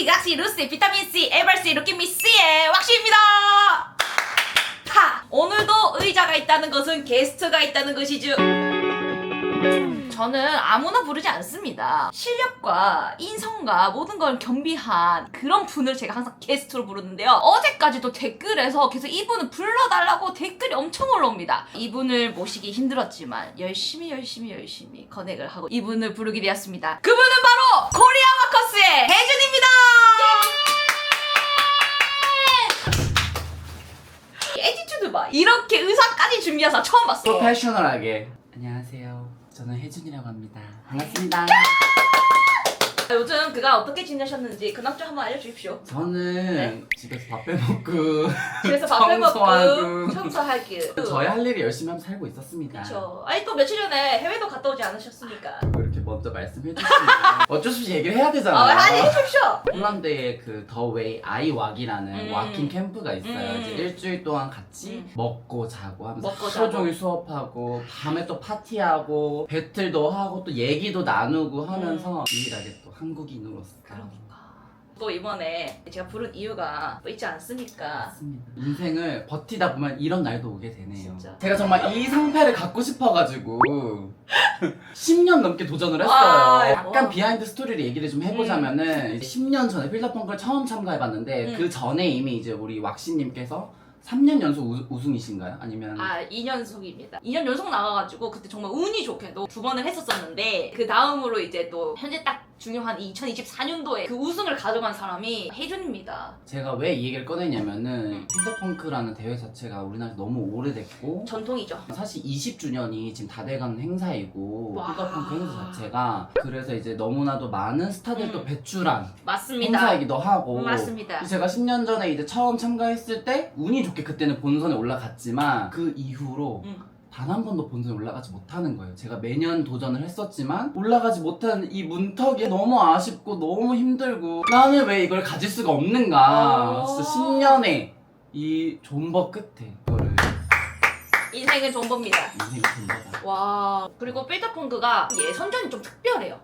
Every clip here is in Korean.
왁시 각시 루시 비타민C 에발시 루키미씨의 왁시입니다. 하! 오늘도 의자가 있다는 것은 게스트가 있다는 것이죠. 저는 아무나 부르지 않습니다. 실력과 인성과 모든 걸 겸비한 그런 분을 제가 항상 게스트로 부르는데요. 어제까지도 댓글에서 계속 이분을 불러달라고 댓글이 엄청 올라옵니다. 이분을 모시기 힘들었지만 열심히 커넥을 하고 이분을 부르게 되었습니다. 그분은 바로 코리아 와커스의 혜준입니다. 에티튜드 봐. 이렇게 의상까지 준비해서 처음 봤어. 프로페셔널하게. 안녕하세요. 저는 혜준이라고 합니다. 반갑습니다. 요즘 그가 어떻게 지내셨는지 근황 좀 한번 알려주십시오. 저는 네. 집에서 밥 해먹고 집에서 밥 해먹고 청소하고 청소하기. 저희 할 일을 열심히 하면서 살고 있었습니다. 그쵸. 아니 또 며칠 전에 해외도 갔다 오지 않으셨습니까? 왜 이렇게 먼저 말씀해 주시면 어쩔 수 없이 얘기를 해야 되잖아요. 아니 해주십시오. 폴란드에 그 더웨이 아이왁이라는 워킹 캠프가 있어요. 이제 일주일 동안 같이 먹고 자고 하면서 먹고 하루 자고. 종일 수업하고 밤에 또 파티하고 배틀도 하고 또 얘기도 나누고 하면서 유일하게 또 한국인으로서 그러니까. 또 이번에 제가 부른 이유가 또 있지 않습니까? 맞습니다. 인생을 버티다 보면 이런 날도 오게 되네요. 진짜. 제가 정말 이 상패를 갖고 싶어가지고 10년 넘게 도전을 했어요. 와, 약간 와. 비하인드 스토리를 얘기를 좀 해보자면은 10년 전에 필더펑크를 처음 참가해봤는데 그 전에 이미 이제 우리 왁시님께서 3년 연속 우승이신가요? 아니면 2년속입니다. 2년 연속 나가가지고 그때 정말 운이 좋게도 2번을 했었었는데 그 다음으로 이제 또 현재 딱 중요한 2024년도에 그 우승을 가져간 사람이 혜준입니다. 제가 왜 이 얘기를 꺼내냐면은 필더펑크라는 대회 자체가 우리나라에서 너무 오래됐고 전통이죠. 사실 20주년이 지금 다 돼가는 행사이고 와. 필더펑크 행사 자체가 그래서 이제 너무나도 많은 스타들도 배출한 맞습니다. 행사이기도 하고 맞습니다. 제가 10년 전에 이제 처음 참가했을 때 운이 좋게 그때는 본선에 올라갔지만 그 이후로 단 한 번도 본선에 올라가지 못하는 거예요. 제가 매년 도전을 했었지만 올라가지 못한 이 문턱이 너무 아쉽고 너무 힘들고 나는 왜 이걸 가질 수가 없는가. 진짜 10년의 이 존버 끝에 이거를 인생은 존버입니다. 인생의 존버다. 와, 그리고 필더펑크가 예선전이 좀 특별해요.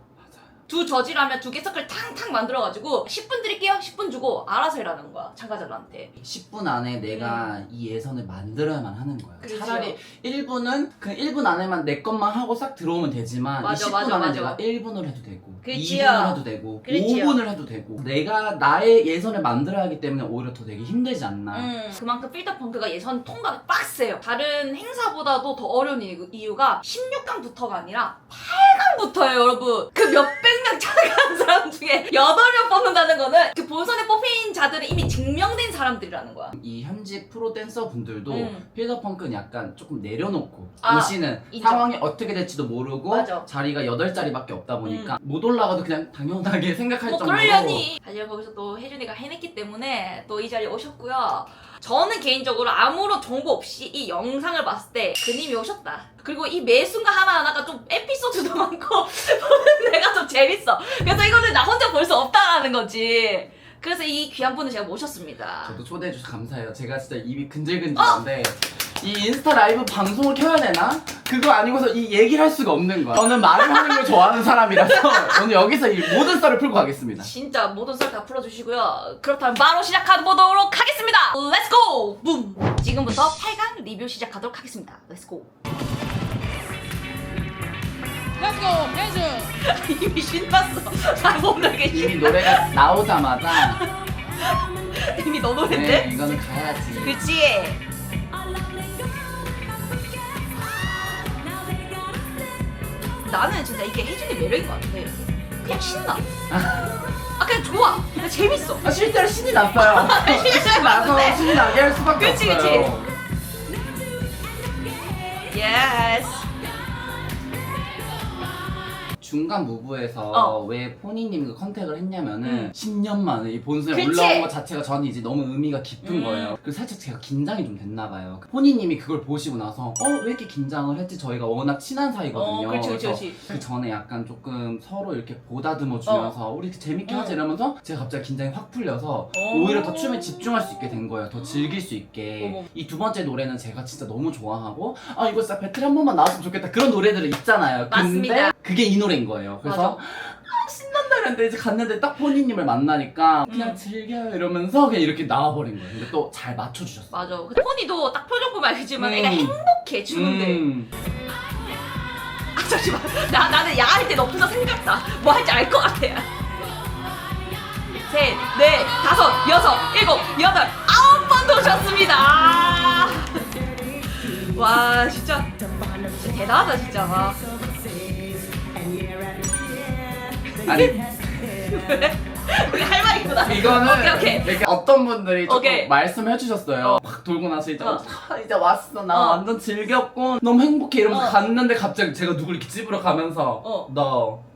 두 저지라면 두 개 서클 탕탕 만들어가지고 10분 드릴게요. 10분 주고 알아서 해라는 거야, 참가자들한테. 10분 안에 내가 이 예선을 만들어야만 하는 거예요. 그렇죠. 차라리 1분은 그 1분 안에만 내 것만 하고 싹 들어오면 되지만 맞아, 이 10분 맞아, 안에 맞아. 내가 1분을 해도 되고 그렇지요. 2분을 해도 되고 그렇지요. 5분을 해도 되고 내가 나의 예선을 만들어야 하기 때문에 오히려 더 되게 힘들지 않나. 그만큼 필더펑크가 예선 통과가 빡세요. 다른 행사보다도 더 어려운 이유가 16강부터가 아니라 8강부터예요, 여러분. 그 몇백 명 참가한 사람 중에 8명 뽑는다는 거는 그 본선에 뽑힌 자들은 이미 증명된 사람들이라는 거야. 이 현직 프로 댄서 분들도 음. 필더펑크는 약간 조금 내려놓고 아, 오시는 인정. 상황이 어떻게 될지도 모르고 맞아. 자리가 8자리밖에 없다 보니까 못 올라가도 그냥 당연하게 생각할 뭐 정도로 그러려니. 하지만 거기서 또 혜준이가 해냈기 때문에 또 이 자리에 오셨고요. 저는 개인적으로 아무런 정보 없이 이 영상을 봤을 때 그님이 오셨다. 그리고 이 매 순간 하나하나가 좀 에피소드도 많고 보는 내가 좀 재밌어. 그래서 이거는 나 혼자 볼 수 없다라는 거지. 그래서 이 귀한 분을 제가 모셨습니다. 저도 초대해 주셔서 감사해요. 제가 진짜 입이 근질근질한데 이 인스타 라이브 방송을 켜야 되나? 그거 아니고서 이 얘기를 할 수가 없는 거야. 저는 말을 하는 걸 좋아하는 사람이라서 오늘 여기서 이 모든 썰을 풀고 가겠습니다. 진짜 모든 썰 다 풀어주시고요. 그렇다면 바로 시작해보도록 하겠습니다. 렛츠고! 붐! 지금부터 8강 리뷰 시작하도록 하겠습니다. 렛츠고! Let's go, hands 이미 신났어. 잘 모르게 이미 노래가 나오자마자 이미 너 노랜데? 네, 이거는 가야지. 그치? 나는 진짜 이게 혜준의 매력인 것 같아. 그냥 신나. 아 그냥 좋아. 그냥 재밌어. 아, 실제로 신이 났어요. 실제로 나서 났는데. 신이 나게 할 수밖에 그치, 없어요. 예스. 중간 무브에서 어. 왜 포니님이 그 컨택을 했냐면은 10년 만에 이 본선에 그치? 올라온 것 자체가 저는 이제 너무 의미가 깊은 거예요. 그래서 살짝 제가 긴장이 좀 됐나 봐요. 포니님이 그걸 보시고 나서 왜 이렇게 긴장을 했지? 저희가 워낙 친한 사이거든요. 그렇지, 그래서 그렇지. 그 전에 약간 조금 서로 이렇게 보다듬어 주면서 우리 이렇게 재밌게 하자 이러면서 제가 갑자기 긴장이 확 풀려서 오히려 더 춤에 집중할 수 있게 된 거예요. 더 즐길 수 있게. 어머. 이 두 번째 노래는 제가 진짜 너무 좋아하고 이거 진짜 배틀 한 번만 나왔으면 좋겠다 그런 노래들이 있잖아요. 근데 맞습니다. 그게 이 노래인 거예요. 그래서 맞아. 신난다 근데 이제 갔는데 딱 포니님을 만나니까 그냥 즐겨요 이러면서 그냥 이렇게 나와버린 거예요. 근데 또 잘 맞춰주셨어요. 맞아. 그 포니도 딱 표정 보면 알겠지만 애가 행복해 주는데. 아 잠시만. 나는 야할 때 높여서 생각나. 뭐 할지 알 것 같아. 셋, 넷, 다섯, 여섯, 일곱, 여덟, 아홉 번 도셨습니다. 와 진짜 대단하다 진짜. 와. 아니 우리 할 말 있구나. 이거는 오케이. 이렇게 어떤 분들이 조금 오케이. 말씀해 주셨어요. 막 돌고 나서 이제 이제 왔어. 나 어. 완전 즐겼고 너무 행복해 이러면서 어. 갔는데 갑자기 제가 누굴 이렇게 집으로 가면서 어. 너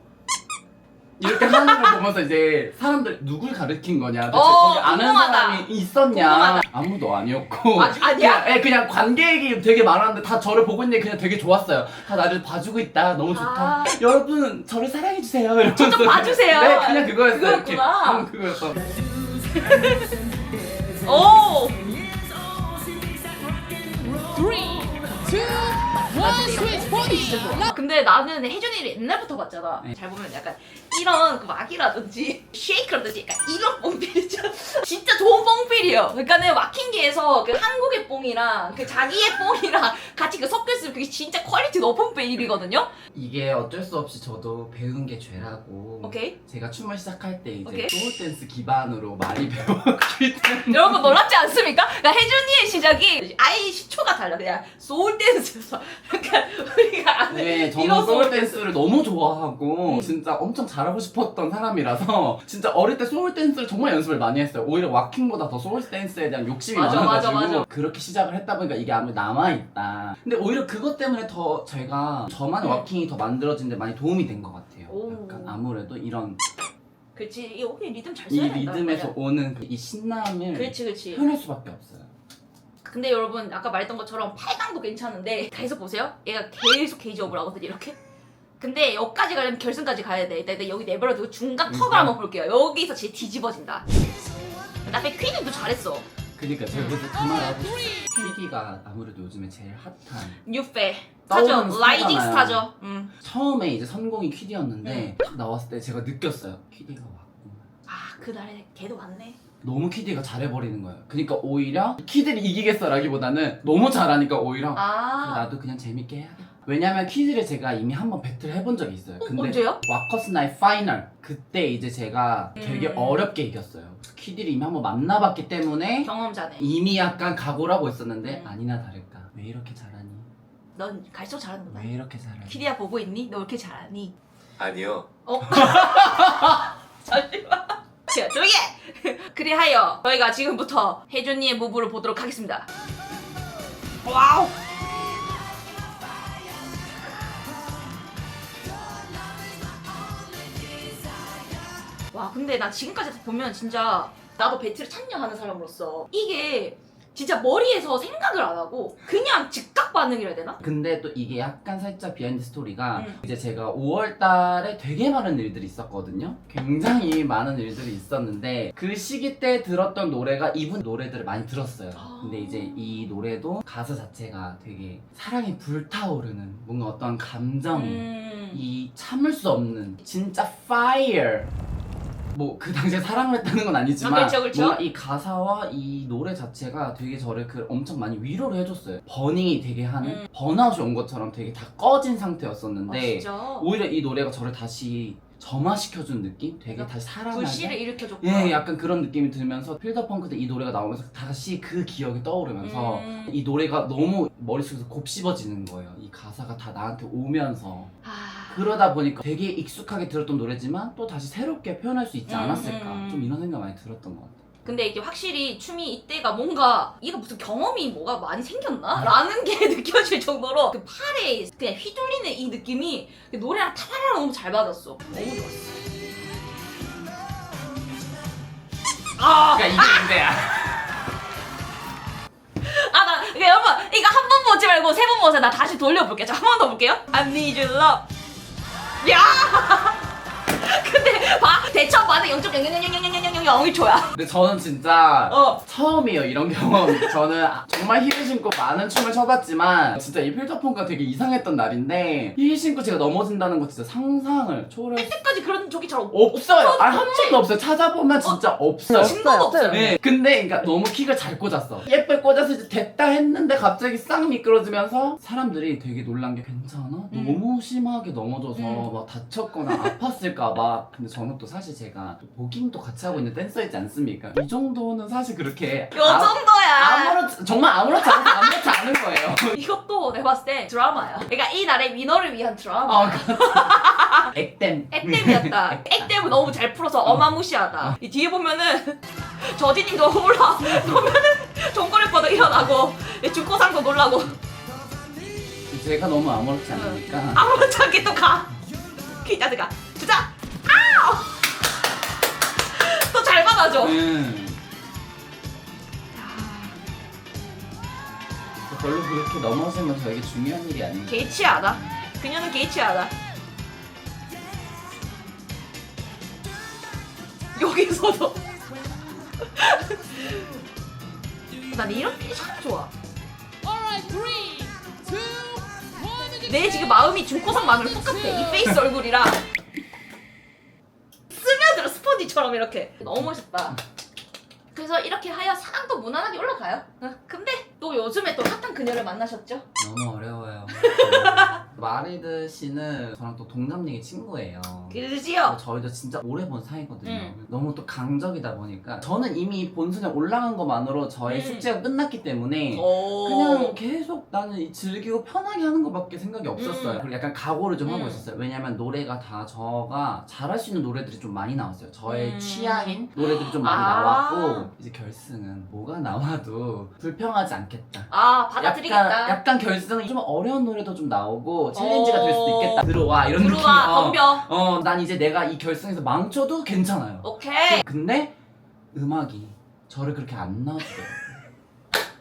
이렇게 하는 걸 보면서 이제 사람들 누굴 가르친 거냐 도대체 거기 아는 궁금하다. 사람이 있었냐 궁금하다. 아무도 아니었고 아니야? 그냥 관계 얘기 되게 많았는데 다 저를 보고 있는데 그냥 되게 좋았어요. 다 나를 봐주고 있다. 너무 좋다. 아. 여러분 저를 사랑해주세요 이러면서 저 좀 봐주세요. 네 그냥 그거였어요. 그거였구나. 이렇게. 그거였어. 오. 3, 2, 1, 스위치 포니. 근데 나는 혜준이를 옛날부터 봤잖아. 네. 잘 보면 약간 이런 그 막이라든지 쉐이크라든지 약간 이런 뽕필이죠. 진짜 좋은 뽕필이에요. 그러니까는 와킹기에서 그 한국의 뽕이랑 그 자기의 뽕이랑 같이 그 섞였으면 그게 진짜 퀄리티 높은 뽕필이거든요. 이게 어쩔 수 없이 저도 배운 게 죄라고. 오케이. 제가 춤을 시작할 때 이제 오케이. 소울댄스 기반으로 많이 배웠기 때문에. 여러분 놀랍지 않습니까? 그러니까 혜준이의 시작이 아예 시초가 달라. 그냥 소울 댄스에서 그러니까 우리가 아는 네, 저는 이런 소울 소울댄스를 너무 좋아하고 진짜 엄청 잘하고 싶었던 사람이라서 진짜 어릴 때 소울댄스를 정말 연습을 많이 했어요. 오히려 와킹보다 더 소울댄스에 대한 욕심이 맞아, 많아가지고 맞아. 그렇게 시작을 했다 보니까 이게 아무리 남아있다. 근데 오히려 그것 때문에 더 제가 저만의 와킹이 더 만들어진 데 많이 도움이 된 것 같아요. 오. 약간 아무래도 이런 그렇지. 여기 리듬 잘 이 써야 된다. 리듬에서 맞아. 오는 이 신남을 그렇지. 표현할 수밖에 없어요. 근데 여러분 아까 말했던 것처럼 8강도 괜찮은데 계속 보세요. 얘가 계속 게이지업을 하거든 이렇게. 근데 여기까지 가려면 결승까지 가야 돼. 일단 여기 내버려두고 중간 턱을 한번 볼게요. 여기서 제 뒤집어진다. 나중에 퀴즈도 잘했어. 그니까 제가 그래서 그 말하고 싶어요. 퀴디가 아무래도 요즘에 제일 핫한 뉴페 떠오르는 스타죠. 라이징 스타잖아요. 스타죠. 처음에 이제 선공이 퀴디였는데 딱 나왔을 때 제가 느꼈어요. 퀴디가 왔구나. 아 그날에 걔도 왔네. 너무 퀴디가 잘해버리는 거예요. 그러니까 오히려 퀴디를 이기겠어라기보다는 너무 잘하니까 오히려 아 나도 그냥 재밌게 해야겠다. 왜냐면 퀴즈를 제가 이미 한번 배틀 해본 적이 있어요. 근데 언제요? 와커스 나이 파이널 그때 이제 제가 되게 어렵게 이겼어요. 퀴디를 이미 한번 만나봤기 때문에 경험자네. 이미 약간 각오를 하고 있었는데 음. 아니나 다를까 왜 이렇게 잘하니? 넌 갈수록 잘하는구나. 왜 이렇게 잘하니? 키디야 보고 있니? 너 왜 이렇게 잘하니? 아니요. 잠시만. 자, 조용히 해! 그리하여 저희가 지금부터 혜준이의 무브를 보도록 하겠습니다. 와우! 와 근데 나 지금까지 보면 진짜 나도 배틀을 참여하는 사람으로서 이게 진짜 머리에서 생각을 안 하고 그냥 즉각 반응이라 해야 되나? 근데 또 이게 약간 살짝 비하인드 스토리가 음. 이제 제가 5월 달에 되게 많은 일들이 있었거든요. 굉장히 많은 일들이 있었는데 그 시기 때 들었던 노래가 이분 노래들을 많이 들었어요. 근데 이제 이 노래도 가사 자체가 되게 사랑이 불타오르는 뭔가 어떤 감정이 이 참을 수 없는 진짜 fire 뭐 그 당시에 사랑을 했다는 건 아니지만 아, 그쵸. 뭔가 이 가사와 이 노래 자체가 되게 저를 엄청 많이 위로를 해줬어요. 버닝이 되게 하는 번아웃이 온 것처럼 되게 다 꺼진 상태였었는데 아, 진짜? 오히려 이 노래가 저를 다시 점화시켜준 느낌? 되게 다시 살아나게 불씨를 일으켜줬구나. 예, 약간 그런 느낌이 들면서 필더펑크 때 이 노래가 나오면서 다시 그 기억이 떠오르면서 이 노래가 너무 머릿속에서 곱씹어지는 거예요. 이 가사가 다 나한테 오면서 그러다 보니까 되게 익숙하게 들었던 노래지만 또 다시 새롭게 표현할 수 있지 않았을까 좀 이런 생각 많이 들었던 것 같아요. 근데 이게 확실히 춤이 이때가 뭔가 이거 무슨 경험이 뭐가 많이 생겼나? 라는 게 느껴질 정도로 그 팔에 그냥 휘둘리는 이 느낌이 그 노래랑 타라랑 너무 잘 받았어. 너무 좋았어. 그러니까 이게 문제야. 그러니까 여러분 이거 한 번 보지 말고 세 번 보세요. 나 다시 돌려볼게요. 한 번 더 볼게요. I need your love. 야! 근데 봐 대처 반응 0.000000000 엉덩이 엉이초야. 근데 저는 진짜 어. 처음이에요 이런 경험. 저는 정말 힐을 신고 많은 춤을 춰봤지만 진짜 이 필터폰가 되게 이상했던 날인데 힐 신고 제가 넘어진다는 거 진짜 상상을 초월했어요. 이때까지 그런 적이 잘 없어요. 한 번도 없어요. 찾아보면 진짜 없어요. 진짜가 없어요. 네, 근데 그러니까 너무 킥을 잘 꽂았어. 예쁘게 꽂아서 이제 됐다 했는데 갑자기 싹 미끄러지면서 사람들이 되게 놀란 게 괜찮아? 너무 심하게 넘어져서 막 다쳤거나 아팠을까봐. 근데 저는 또 사실 제가 또 보깅도 같이 하고 있는 댄서이지 않습니까? 이 정도는 사실 그렇게 요 정도야. 정말 아무렇지 않은 거예요. 이것도 내가 봤을 때 드라마야. 그러니까 이 날의 위너를 위한 드라마. 액땜. 액땜이었다. 액땜을 너무 잘 풀어서 어마무시하다. 이 뒤에 보면은 저지님도 올라 보면은 정거래퍼도 일어나고 중고상도 놀라고 제가 너무 아무렇지 않으니까. 아무렇지 않게 또 가. 기자드가 주자. 아우. 또 잘 받아줘. 별로 그렇게 넘어지는 건 저에게 중요한 일이 아니에요. 개치하다. 그녀는 개치하다. 여기서도 난 이런 게 참 좋아. Alright, 3, 2, 1. 내 지금 마음이 중고상 마음이랑 똑같아. 이 페이스 얼굴이랑 스며들어 스펀지처럼 이렇게. 너무 멋있다. 그래서 이렇게 하여 상도 무난하게 올라가요. 근데 또 요즘에 또 핫한 그녀를 만나셨죠? 너무 어려워요. 마리드 씨는 저랑 또 동갑내기 친구예요. 그지요? 저희도 진짜 오래 본 사이거든요. 너무 또 강적이다 보니까 저는 이미 본선에 올라간 것만으로 저의 숙제가 끝났기 때문에 그냥 계속 나는 즐기고 편하게 하는 것밖에 생각이 없었어요. 그리고 약간 각오를 좀 하고 있었어요. 왜냐면 노래가 다 저가 잘할 수 있는 노래들이 좀 많이 나왔어요. 저의 취향인 노래들이 좀 많이 나왔고 이제 결승은 뭐가 나와도 불평하지 않겠다. 아 받아들이겠다. 약간 결승은 좀 어려운 노래도 좀 나오고 챌린지가 될 수도 있겠다. 들어와 이런 느낌. 들어와 덤벼. 난 이제 내가 이 결승에서 망쳐도 괜찮아요. 오케이. 근데 음악이 저를 그렇게 안 넣어주더라고요.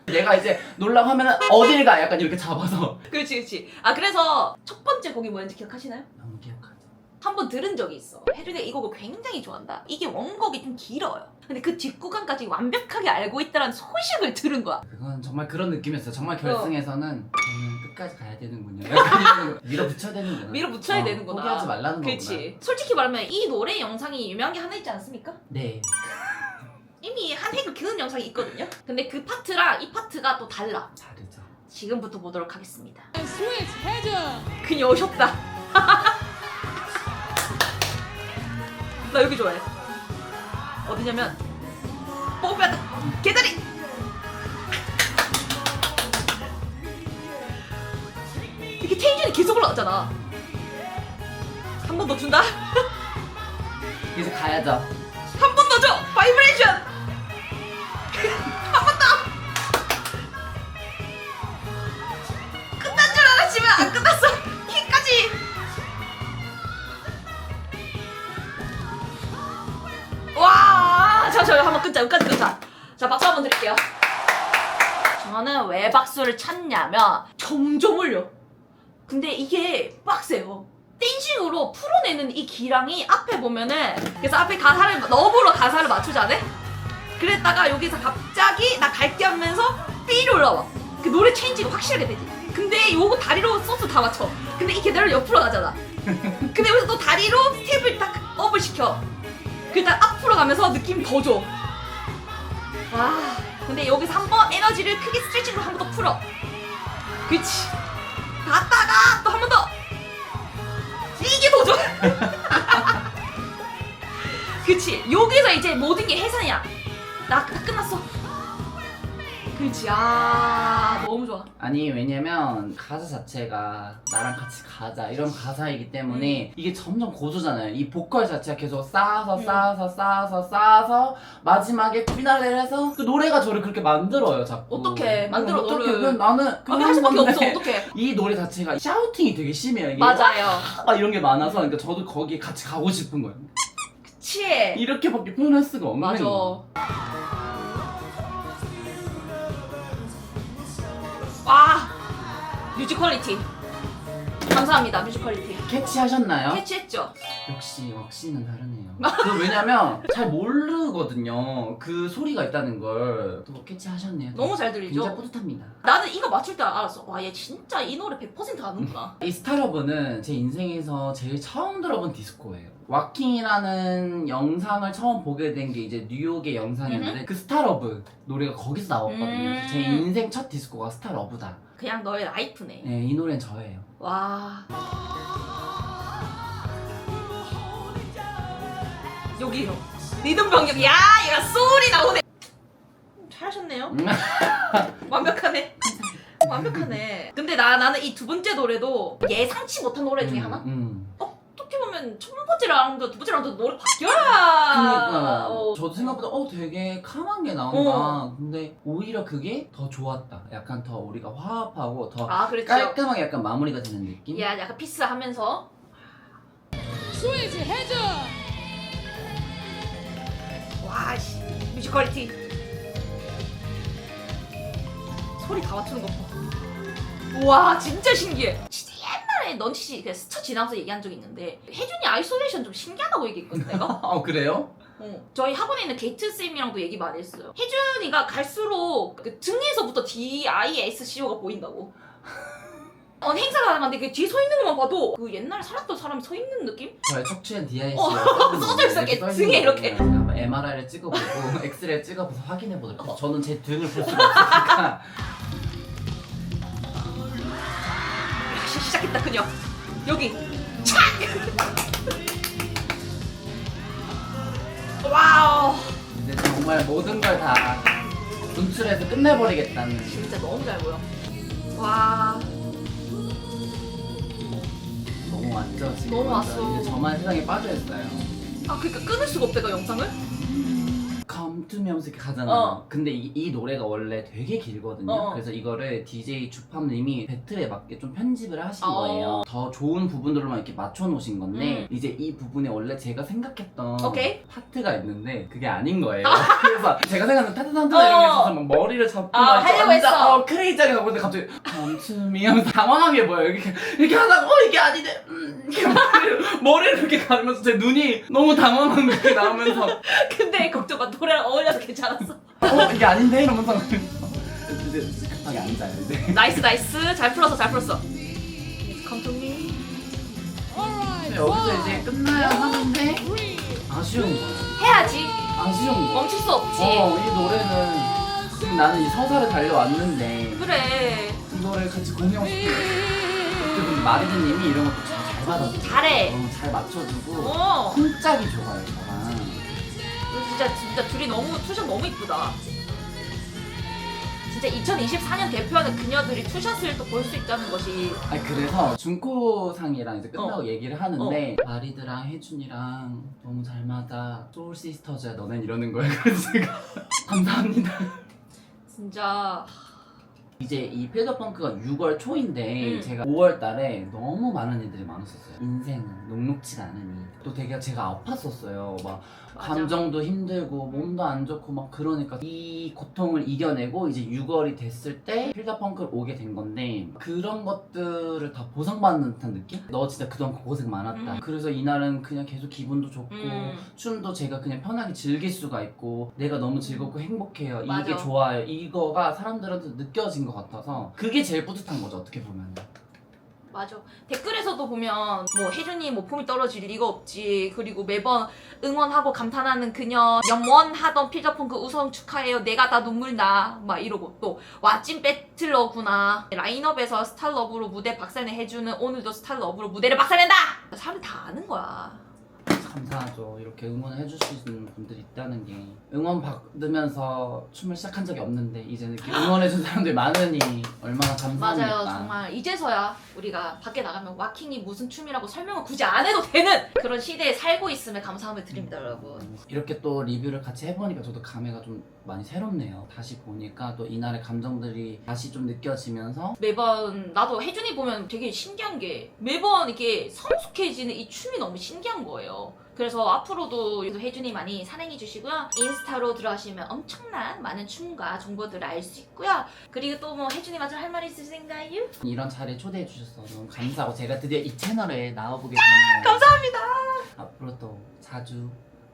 내가 이제 놀라고 하면은 어딜 가 약간 이렇게 잡아서. 그렇지. 아 그래서 첫 번째 곡이 뭐였는지 기억하시나요? 너무 기억하죠. 한 번 들은 적이 있어. 혜준이가 이 곡을 굉장히 좋아한다. 이게 원곡이 좀 길어요. 근데 그 뒷구간까지 완벽하게 알고 있다는 소식을 들은 거야. 그건 정말 그런 느낌이었어요. 정말 결승에서는 저는 끝까지 가야 되는군요. 약간 이런 거. 밀어붙여야 되는구나. 밀어붙여야 되는구나. 포기하지 말라는 거구나. 그렇지. 솔직히 말하면 이 노래 영상이 유명한 게 하나 있지 않습니까? 네. 이미 한 획을 그은 영상이 있거든요. 근데 그 파트랑 이 파트가 또 달라. 다르죠. 지금부터 보도록 하겠습니다. Switch, 해준. 그녀 오셨다. 나 여기 좋아해. 어디냐면 뽀빼드 개다리. 이게 텐션이 계속 올라갔잖아. 한 번 더 준다. 이제 가야죠. 한 번 더 줘. 바이브레이션. 한 번 더. 끝난 줄 알았지만 안 끝났어. 키까지. 와, 잠시만요. 한번 끊자. 여기까지 끊자. 자, 박수 한번 드릴게요. 저는 왜 박수를 쳤냐면 점점 올려. 근데 이게 빡세요. 댄싱으로 풀어내는 이 기량이 앞에 보면은 그래서 앞에 가사를 너브로 가사를 맞추자네. 그랬다가 여기서 갑자기 나 갈게 하면서 삐리 올라와. 그 노래 체인지가 확실하게 되지. 근데 요거 다리로 소스 다 맞춰. 근데 이 계단을 옆으로 가잖아. 근데 여기서 또 다리로 스텝을 딱 업을 시켜. 그러니까 앞으로 가면서 느낌 더 줘. 와, 근데 여기서 한번 에너지를 크게 스트레칭으로 한 번 더 풀어. 그치. 갔다가 또 한 번 더. 이게 더 좋아. 그치. 여기서 이제 모든 게 해산이야. 나 끝났어. 그치. 아, 너무 좋아. 아니 왜냐면 가사 자체가 나랑 같이 가자 이런 가사이기 때문에 이게 점점 고조잖아요. 이 보컬 자체가 계속 쌓아서 마지막에 피날레를 해서 그 노래가 저를 그렇게 만들어요 자꾸. 어떻게 만들어 어떻게 너를. 그냥 나는 아니 할 수밖에 건데 없어. 어떡해. 이 노래 자체가 샤우팅이 되게 심해요. 이게 맞아요. 막 이런 게 많아서 그러니까 저도 거기에 같이 가고 싶은 거예요. 그치. 이렇게밖에 표현할 수가 없는 맞아. 거. 와, 뮤직 퀄리티. 감사합니다. 뮤지컬리티. 캐치하셨나요? 캐치했죠? 역시 왁시는 다르네요. 그 왜냐면 잘 모르거든요. 그 소리가 있다는 걸 또 캐치하셨네요. 너무 잘 들리죠? 굉장히 뿌듯합니다. 나는 이거 맞출 때 알았어. 와, 얘 진짜 이 노래 100% 아는구나. 이 스타러브는 제 인생에서 제일 처음 들어본 디스코예요. 왁킹이라는 영상을 처음 보게 된 게 이제 뉴욕의 영상이었는데 그 스타러브 노래가 거기서 나왔거든요. 그래서 제 인생 첫 디스코가 스타러브다. 그냥 너의 라이프네. 네, 이 노래는 저예요. 와. 여기요. 리듬 병력. 야, 얘가 소울이 나오네. 잘하셨네요. 완벽하네. 완벽하네. 근데 나는 이 두 번째 노래도 예상치 못한 노래 중에 하나? 어떻게 보면 첫 번째 라운드, 두 번째 라운드 노래 바뀌어야. 그러니까 어. 저도 생각보다 되게 calm한 게 나온다. 근데 오히려 그게 더 좋았다. 약간 더 우리가 화합하고 더 아, 그렇죠. 깔끔하게 약간 마무리가 되는 느낌? 야, 약간 피스하면서. 스위치 해줘. 와, 씨. 뮤지컬리티. 소리 다 맞추는 거 봐. 우와, 진짜 신기해. 진짜 옛날에 넌치 그 스쳐 지나면서 얘기한 적이 있는데 혜준이 아이솔레이션 좀 신기하다고 얘기했거든 내가. 그래요? 저희 학원에 있는 게이트 쌤이랑도 얘기 많이 했어요. 혜준이가 갈수록 그 등에서부터 DISCO가 보인다고. 행사를 하는 건데 그 뒤에 서 있는 것만 봐도 그 옛날에 살았던 사람이 서 있는 느낌? 저의 척추엔 DIC 써져 있어, 등에 이렇게. 한번 MRI를 찍어보고 엑스레이를 찍어봐서 확인해보도록. 저는 제 등을 볼 수가 없으니까. 시작했다 그녀. 여기 착. 와우. 이제 정말 모든 걸 다 분출해서 끝내버리겠다는. 진짜 너무 잘 보여. 와. 너무 왔죠 지금. 너무 완전. 왔어. 이제 저만 세상에 빠져있어요. 아, 그러니까 끊을 수가 없대가 영상을. Come to me 하면서 이렇게 가잖아요. 근데 이 노래가 원래 되게 길거든요. 그래서 이거를 DJ 주팜님이 배틀에 맞게 좀 편집을 하신 거예요. 더 좋은 부분들로만 이렇게 맞춰놓으신 건데 이제 이 부분에 원래 제가 생각했던 오케이. 파트가 있는데 그게 아닌 거예요. 그래서 제가 생각하는 타타타타 이런 게 있어서 막 머리를 잡고 막 하려고 완전, 했어. 크레이지하게 가고 있는데 갑자기 Come to me 하면서 당황하게 보여요. 이렇게 하다가 이게 아니네. 이렇게 머리를 이렇게 가르면서 제 눈이 너무 당황한 게 나오면서 근데 걱정 마, 노래랑 어울려서 괜찮았어. 이게 아닌데? 이러면서 이제 급하게 앉아요 이제. 나이스 잘 풀었어. Come to me. Alright. 여기서 이제 끝나야 하는데 Three. 아쉬운 거지. 해야지. 아쉬운 거. 멈출 수 없지. 이 노래는 지금 나는 이 서사를 달려왔는데 그래. 이 노래를 같이 공유하고 싶어. 마리드님이 이런 것도 잘 받아줘. 잘해. 잘 맞춰주고 어. 쿵짝이 좋아요 저랑. 진짜 둘이 투샷 너무 이쁘다. 진짜 2024년 대표하는 그녀들이 투샷을 또 볼 수 있다는 것이. 아니 그래서 준코상이랑 이제 끝나고 얘기를 하는데 어. 마리드랑 혜준이랑 너무 잘 맞아. 소울 시스터즈야 너넨 이러는 거예요. 그래서 제가 감사합니다. 진짜. 이제 이 필더펑크가 6월 초인데 제가 5월 달에 너무 많은 일들이 많았었어요. 인생은 녹록지가 않으니 또 되게 제가 아팠었어요. 막 맞아. 감정도 힘들고 몸도 안 좋고 막 그러니까 이 고통을 이겨내고 이제 6월이 됐을 때 필더펑크를 오게 된 건데 그런 것들을 다 보상받는 듯한 느낌? 너 진짜 그동안 고생 많았다. 그래서 이날은 그냥 계속 기분도 좋고 춤도 제가 그냥 편하게 즐길 수가 있고 내가 너무 즐겁고 행복해요. 맞아. 이게 좋아요. 이거가 사람들한테 느껴진 것 같아서 그게 제일 뿌듯한 거죠. 어떻게 보면. 맞아. 댓글에서도 보면 뭐 혜준이 뭐 폼이 떨어질 리가 없지. 그리고 매번 응원하고 감탄하는 그녀 영원하던 필더펑크 우승 축하해요. 내가 다 눈물 나. 막 이러고 또 와 찐 배틀러구나. 라인업에서 스타러브로 무대 박살내 해주는 오늘도 스타러브로 무대를 박살낸다. 사람들 다 아는 거야. 감사하죠. 이렇게 응원을 해주시는 분들이 있다는 게. 응원 받으면서 춤을 시작한 적이 없는데 이제는 이렇게 응원해준 사람들이 많으니 얼마나 감사합니까. 맞아요. 정말 이제서야 우리가 밖에 나가면 와킹이 무슨 춤이라고 설명을 굳이 안 해도 되는 그런 시대에 살고 있음에 감사함을 드립니다, 여러분. 이렇게 또 리뷰를 같이 해보니까 저도 감회가 좀 많이 새롭네요. 다시 보니까 또 이날의 감정들이 다시 좀 느껴지면서 매번 나도 혜준이 보면 되게 신기한 게 매번 이렇게 성숙해지는 이 춤이 너무 신기한 거예요. 그래서 앞으로도 혜준이 많이 사랑해주시고요. 인스타로 들어가시면 엄청난 많은 춤과 정보들을 알 수 있고요. 그리고 또 뭐 혜준이 마저 할 말 있으신가요? 이런 자리에 초대해 주셔서 너무 감사하고 제가 드디어 이 채널에 나와보게 되네요. 감사합니다. 앞으로 또 자주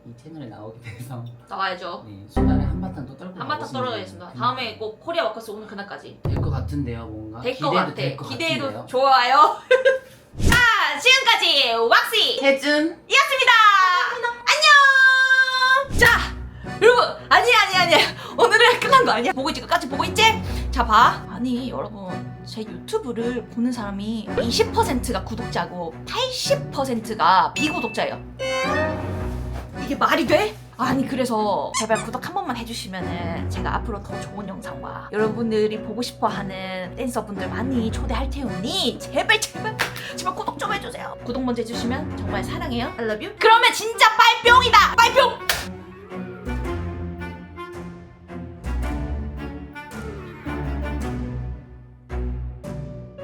이 채널에 나오게 돼서 나와야죠. 네, 수다를 한바탕 또 떨고 한바탕 떨어가겠습니다. 다음에 꼭 코리아 워커스 오는 그날까지 될것 같은데요, 뭔가 될 것 기대도 같아. 될 것 기대해도 같은데요. 좋아요. 자, 지금까지 왁시 혜준 이었습니다. 안녕. 자, 여러분 아니야. 오늘은 끝난 거 아니야. 보고 있지? 끝까지 보고 있지? 자, 봐. 아니 여러분 제 유튜브를 보는 사람이 20%가 구독자고 80%가 비구독자예요. 이게 말이 돼? 아니 그래서 제발 구독 한 번만 해주시면은 제가 앞으로 더 좋은 영상과 여러분들이 보고 싶어하는 댄서분들 많이 초대할 테오니 제발 구독 좀 해주세요. 구독 먼저 해주시면 정말 사랑해요. I love you. 그러면 진짜 빨뿅이다. 빨뿅.